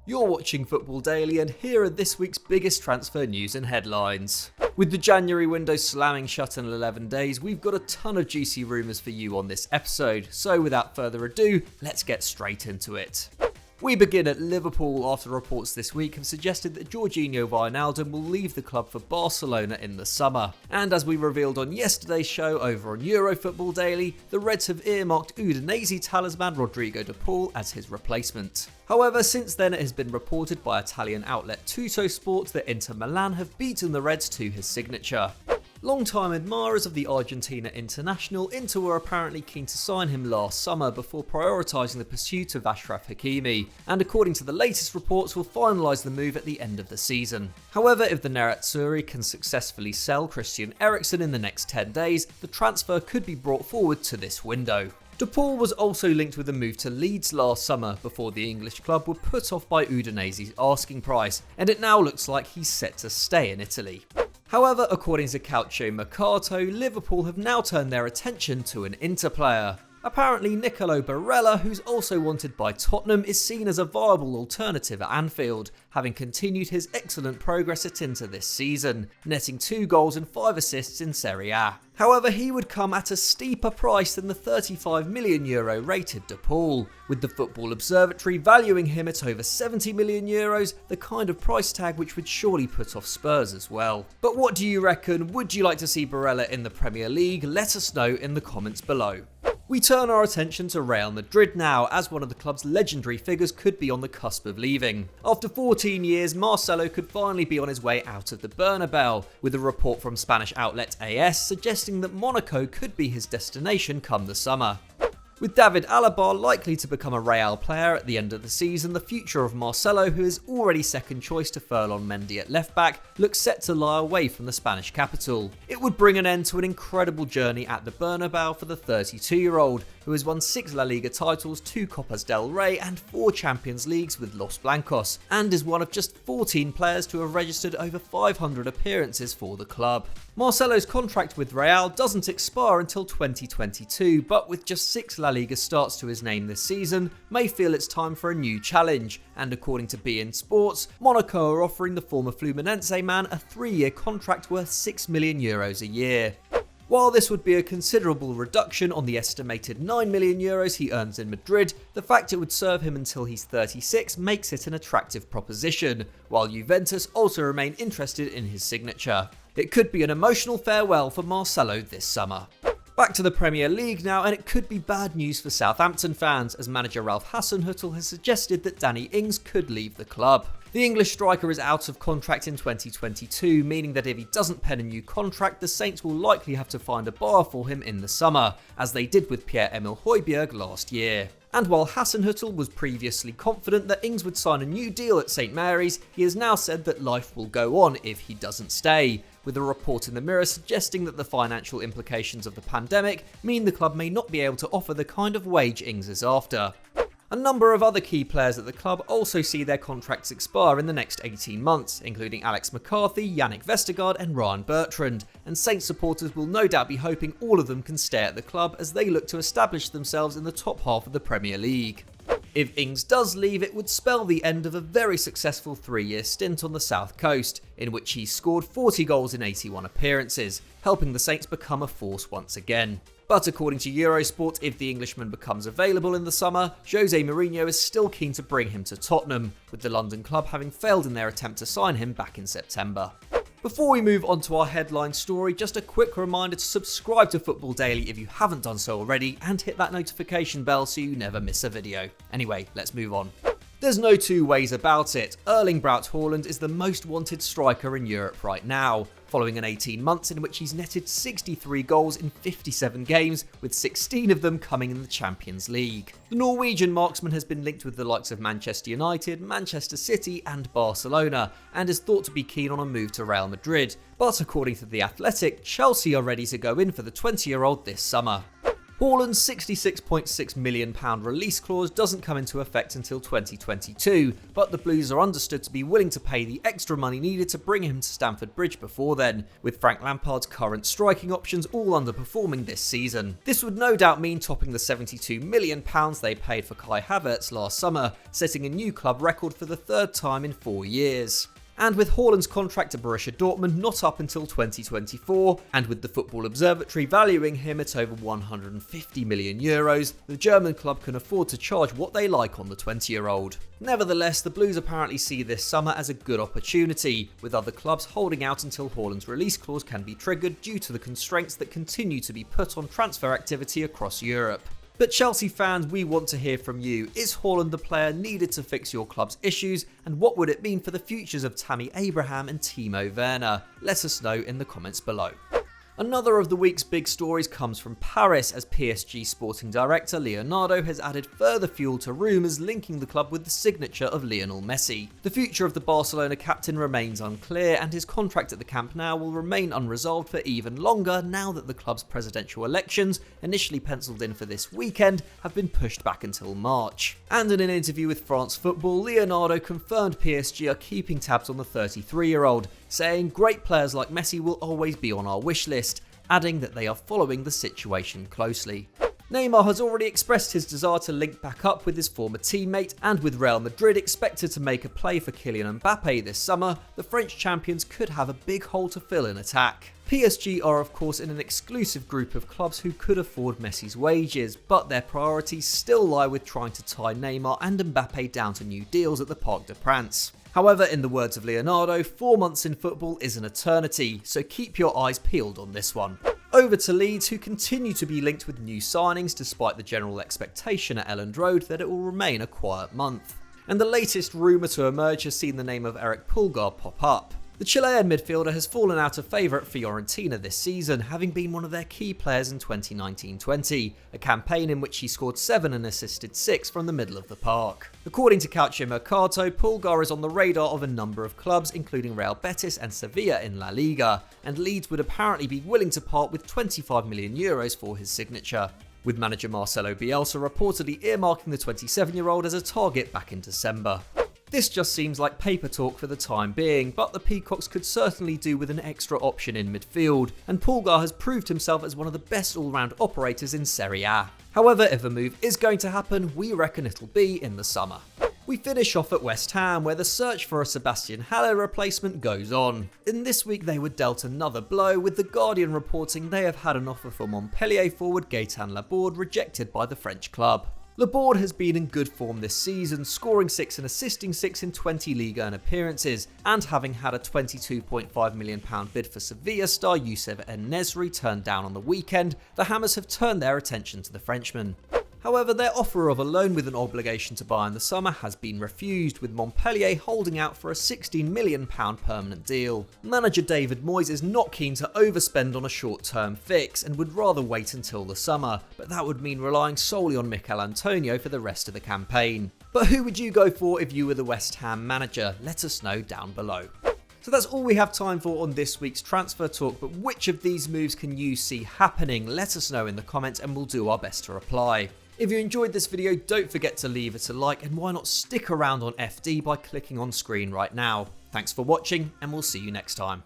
You're watching Football Daily, and here are this week's biggest transfer news and headlines. With the January window slamming shut in 11 days, we've got a ton of juicy rumours for you on this episode, so without further ado, let's get straight into it. We begin at Liverpool after reports this week have suggested that Gini Wijnaldum will leave the club for Barcelona in the summer. And as we revealed on yesterday's show over on Football Daily, the Reds have earmarked Udinese talisman Rodrigo De Paul as his replacement. However, since then it has been reported by Italian outlet Tuttosport that Inter Milan have beaten the Reds to his signature. Long-time admirers of the Argentina international, Inter were apparently keen to sign him last summer before prioritising the pursuit of Achraf Hakimi, and according to the latest reports will finalise the move at the end of the season. However, if the En-Nesyri can successfully sell Christian Eriksen in the next 10 days, the transfer could be brought forward to this window. De Paul was also linked with a move to Leeds last summer before the English club were put off by Udinese's asking price, and it now looks like he's set to stay in Italy. However, according to Calcio Mercato, Liverpool have now turned their attention to an Inter player. Apparently, Nicolo Barella, who's also wanted by Tottenham, is seen as a viable alternative at Anfield, having continued his excellent progress at Inter this season, netting 2 goals and 5 assists in Serie A. However, he would come at a steeper price than the €35 million rated De Paul, with the Football Observatory valuing him at over €70 million, the kind of price tag which would surely put off Spurs as well. But what do you reckon? Would you like to see Barella in the Premier League? Let us know in the comments below. We turn our attention to Real Madrid now, as one of the club's legendary figures could be on the cusp of leaving. After 14 years, Marcelo could finally be on his way out of the Bernabeu, with a report from Spanish outlet AS suggesting that Monaco could be his destination come the summer. With David Alaba likely to become a Real player at the end of the season, the future of Marcelo, who is already second choice to Ferland Mendy at left back, looks set to lie away from the Spanish capital. It would bring an end to an incredible journey at the Bernabeu for the 32-year-old, who has won 6 La Liga titles, 2 Copas del Rey and 4 Champions Leagues with Los Blancos, and is one of just 14 players to have registered over 500 appearances for the club. Marcelo's contract with Real doesn't expire until 2022, but with just 6 La Liga starts to his name this season, may feel it's time for a new challenge, and according to beIN Sports, Monaco are offering the former Fluminense man a 3-year contract worth €6 million a year. While this would be a considerable reduction on the estimated €9 million he earns in Madrid, the fact it would serve him until he's 36 makes it an attractive proposition, while Juventus also remain interested in his signature. It could be an emotional farewell for Marcelo this summer. Back to the Premier League now, and it could be bad news for Southampton fans, as manager Ralph Hassenhüttl has suggested that Danny Ings could leave the club. The English striker is out of contract in 2022, meaning that if he doesn't pen a new contract, the Saints will likely have to find a buyer for him in the summer, as they did with Pierre-Emile Højbjerg last year. And while Hassenhüttl was previously confident that Ings would sign a new deal at St Mary's, he has now said that life will go on if he doesn't stay, with a report in the Mirror suggesting that the financial implications of the pandemic mean the club may not be able to offer the kind of wage Ings is after. A number of other key players at the club also see their contracts expire in the next 18 months, including Alex McCarthy, Yannick Vestergaard and Ryan Bertrand, and Saints supporters will no doubt be hoping all of them can stay at the club as they look to establish themselves in the top half of the Premier League. If Ings does leave, it would spell the end of a very successful 3-year stint on the South Coast, in which he scored 40 goals in 81 appearances, helping the Saints become a force once again. But according to Eurosport, if the Englishman becomes available in the summer, Jose Mourinho is still keen to bring him to Tottenham, with the London club having failed in their attempt to sign him back in September. Before we move on to our headline story, just a quick reminder to subscribe to Football Daily if you haven't done so already, and hit that notification bell so you never miss a video. Anyway, let's move on. There's no two ways about it. Erling Braut Haaland is the most wanted striker in Europe right now, following an 18 months in which he's netted 63 goals in 57 games, with 16 of them coming in the Champions League. The Norwegian marksman has been linked with the likes of Manchester United, Manchester City and Barcelona, and is thought to be keen on a move to Real Madrid. But according to The Athletic, Chelsea are ready to go in for the 20-year-old this summer. Haaland's £66.6 million release clause doesn't come into effect until 2022, but the Blues are understood to be willing to pay the extra money needed to bring him to Stamford Bridge before then, with Frank Lampard's current striking options all underperforming this season. This would no doubt mean topping the £72 million they paid for Kai Havertz last summer, setting a new club record for the third time in 4 years. And with Haaland's contract at Borussia Dortmund not up until 2024, and with the Football Observatory valuing him at over €150 million, the German club can afford to charge what they like on the 20-year-old. Nevertheless, the Blues apparently see this summer as a good opportunity, with other clubs holding out until Haaland's release clause can be triggered due to the constraints that continue to be put on transfer activity across Europe. But Chelsea fans, we want to hear from you. Is Haaland the player needed to fix your club's issues? And what would it mean for the futures of Tammy Abraham and Timo Werner? Let us know in the comments below. Another of the week's big stories comes from Paris, as PSG sporting director Leonardo has added further fuel to rumours linking the club with the signature of Lionel Messi. The future of the Barcelona captain remains unclear, and his contract at the Camp Nou will remain unresolved for even longer now that the club's presidential elections, initially penciled in for this weekend, have been pushed back until March. And in an interview with France Football, Leonardo confirmed PSG are keeping tabs on the 33-year-old, saying great players like Messi will always be on our wish list, adding that they are following the situation closely. Neymar has already expressed his desire to link back up with his former teammate, and with Real Madrid expected to make a play for Kylian Mbappe this summer, the French champions could have a big hole to fill in attack. PSG are of course in an exclusive group of clubs who could afford Messi's wages, but their priorities still lie with trying to tie Neymar and Mbappe down to new deals at the Parc des Princes. However, in the words of Leonardo, 4 months in football is an eternity, so keep your eyes peeled on this one. Over to Leeds, who continue to be linked with new signings despite the general expectation at Elland Road that it will remain a quiet month. And the latest rumour to emerge has seen the name of Eric Pulgar pop up. The Chilean midfielder has fallen out of favour at Fiorentina this season, having been one of their key players in 2019-20, a campaign in which he scored 7 and assisted 6 from the middle of the park. According to Calciomercato, Pulgar is on the radar of a number of clubs, including Real Betis and Sevilla in La Liga, and Leeds would apparently be willing to part with €25 million for his signature, with manager Marcelo Bielsa reportedly earmarking the 27-year-old as a target back in December. This just seems like paper talk for the time being, but the Peacocks could certainly do with an extra option in midfield, and Pulgar has proved himself as one of the best all-round operators in Serie A. However, if a move is going to happen, we reckon it'll be in the summer. We finish off at West Ham, where the search for a Sebastian Haller replacement goes on. In this week they were dealt another blow, with The Guardian reporting they have had an offer for Montpellier forward Gaëtan Laborde rejected by the French club. Laborde has been in good form this season, scoring 6 and assisting 6 in 20 Ligue 1 appearances, and having had a £22.5 million bid for Sevilla star Youssef En-Nesyri turned down on the weekend, the Hammers have turned their attention to the Frenchman. However, their offer of a loan with an obligation to buy in the summer has been refused, with Montpellier holding out for a £16 million permanent deal. Manager David Moyes is not keen to overspend on a short-term fix and would rather wait until the summer, but that would mean relying solely on Mikel Antonio for the rest of the campaign. But who would you go for if you were the West Ham manager? Let us know down below. So that's all we have time for on this week's Transfer Talk, but which of these moves can you see happening? Let us know in the comments and we'll do our best to reply. If you enjoyed this video, don't forget to leave it a like, and why not stick around on FD by clicking on screen right now. Thanks for watching, and we'll see you next time.